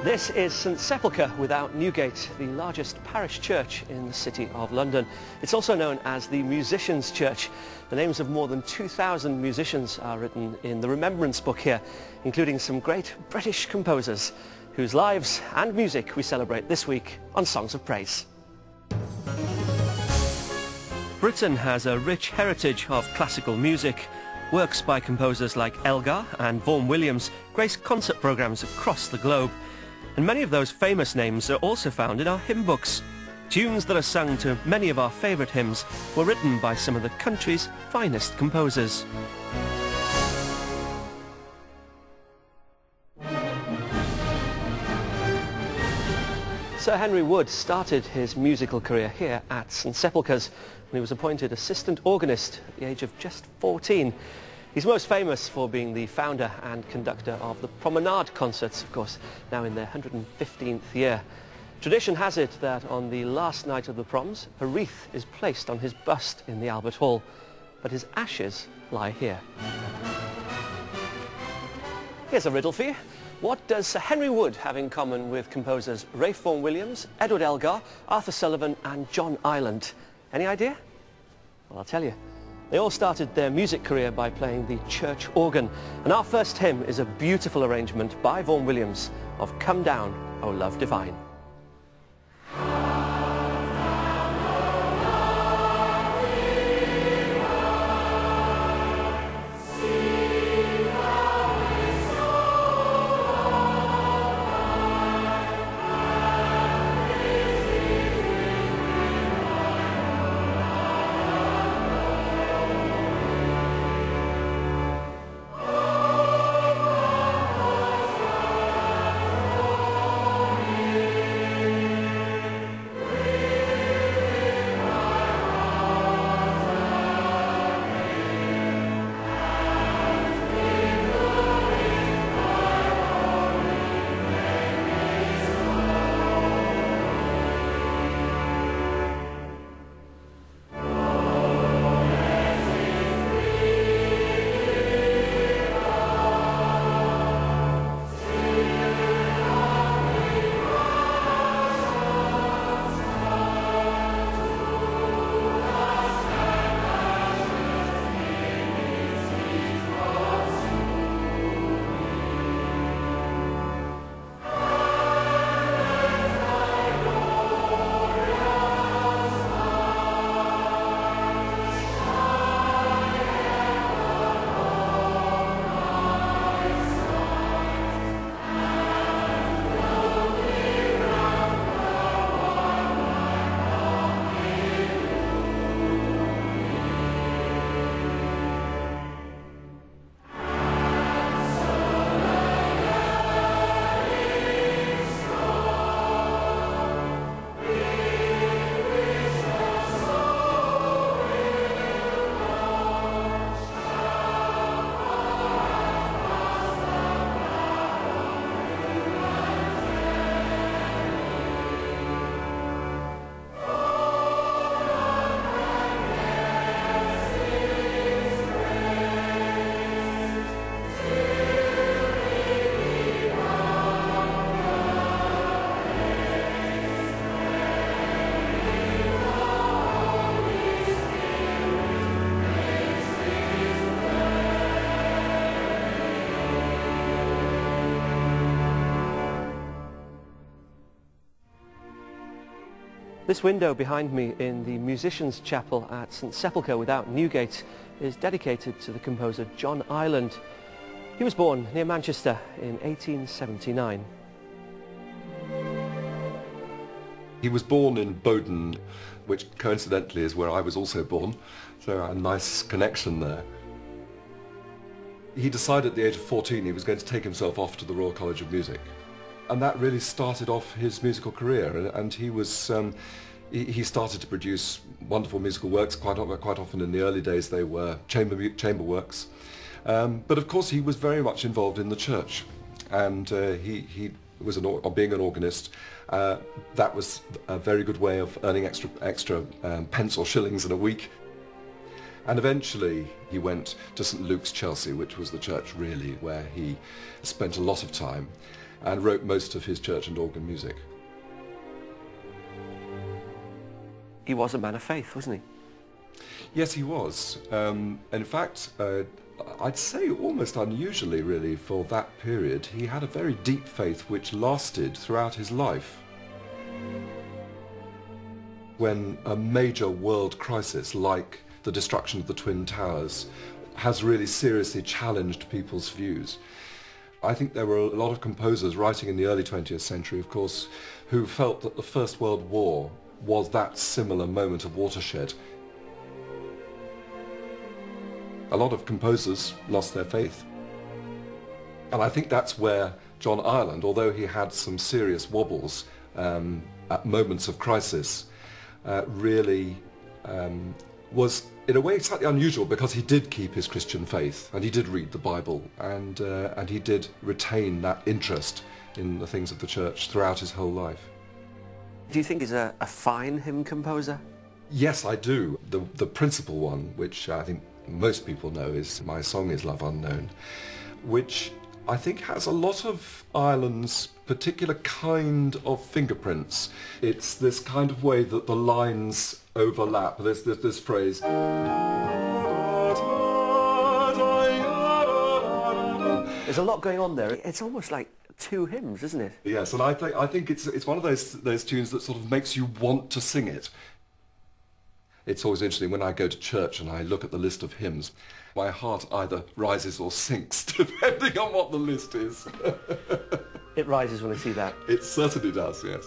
This is St Sepulchre without Newgate, the largest parish church in the City of London. It's also known as the Musicians' Church. The names of more than 2,000 musicians are written in the Remembrance book here, including some great British composers whose lives and music we celebrate this week on Songs of Praise. Britain has a rich heritage of classical music. Works by composers like Elgar and Vaughan Williams grace concert programmes across the globe. And many of those famous names are also found in our hymn books. Tunes that are sung to many of our favourite hymns were written by some of the country's finest composers. Sir Henry Wood started his musical career here at St Sepulchre's when he was appointed assistant organist at the age of just 14. He's most famous for being the founder and conductor of the Promenade concerts, of course, now in their 115th year. Tradition has it that on the last night of the proms, a wreath is placed on his bust in the Albert Hall, but his ashes lie here. Here's a riddle for you. What does Sir Henry Wood have in common with composers Ralph Vaughan Williams, Edward Elgar, Arthur Sullivan and John Ireland? Any idea? Well, I'll tell you. They all started their music career by playing the church organ, and our first hymn is a beautiful arrangement by Vaughan Williams of Come Down, O Love Divine. This window behind me in the Musicians' Chapel at St Sepulchre without Newgate is dedicated to the composer John Ireland. He was born near Manchester in 1879. He was born in Bowden, which coincidentally is where I was also born, so a nice connection there. He decided at the age of 14 he was going to take himself off to the Royal College of Music. And that really started off his musical career, and he started to produce wonderful musical works. Quite often in the early days they were chamber works, but of course he was very much involved in the church, and he was being an organist. That was a very good way of earning extra pence or shillings in a week. And eventually he went to St Luke's, Chelsea, which was the church really where he spent a lot of time and wrote most of his church and organ music. He was a man of faith, wasn't he? Yes, he was. In fact, I'd say almost unusually really for that period, he had a very deep faith which lasted throughout his life. When a major world crisis like the destruction of the Twin Towers has really seriously challenged people's views, I think there were a lot of composers writing in the early 20th century, of course, who felt that the First World War was that similar moment of watershed. A lot of composers lost their faith. And I think that's where John Ireland, although he had some serious wobbles at moments of crisis, really was in a way slightly unusual, because he did keep his Christian faith and he did read the Bible and he did retain that interest in the things of the church throughout his whole life. Do you think he's a fine hymn composer? Yes, I do. The principal one, which I think most people know, is My Song is Love Unknown, which I think has a lot of Ireland's particular kind of fingerprints. It's this kind of way that the lines overlap. There's this phrase. There's a lot going on there. It's almost like two hymns, isn't it? Yes, and I think it's one of those tunes that sort of makes you want to sing it. It's always interesting when I go to church and I look at the list of hymns, my heart either rises or sinks depending on what the list is. It rises when I see that. It certainly does, yes.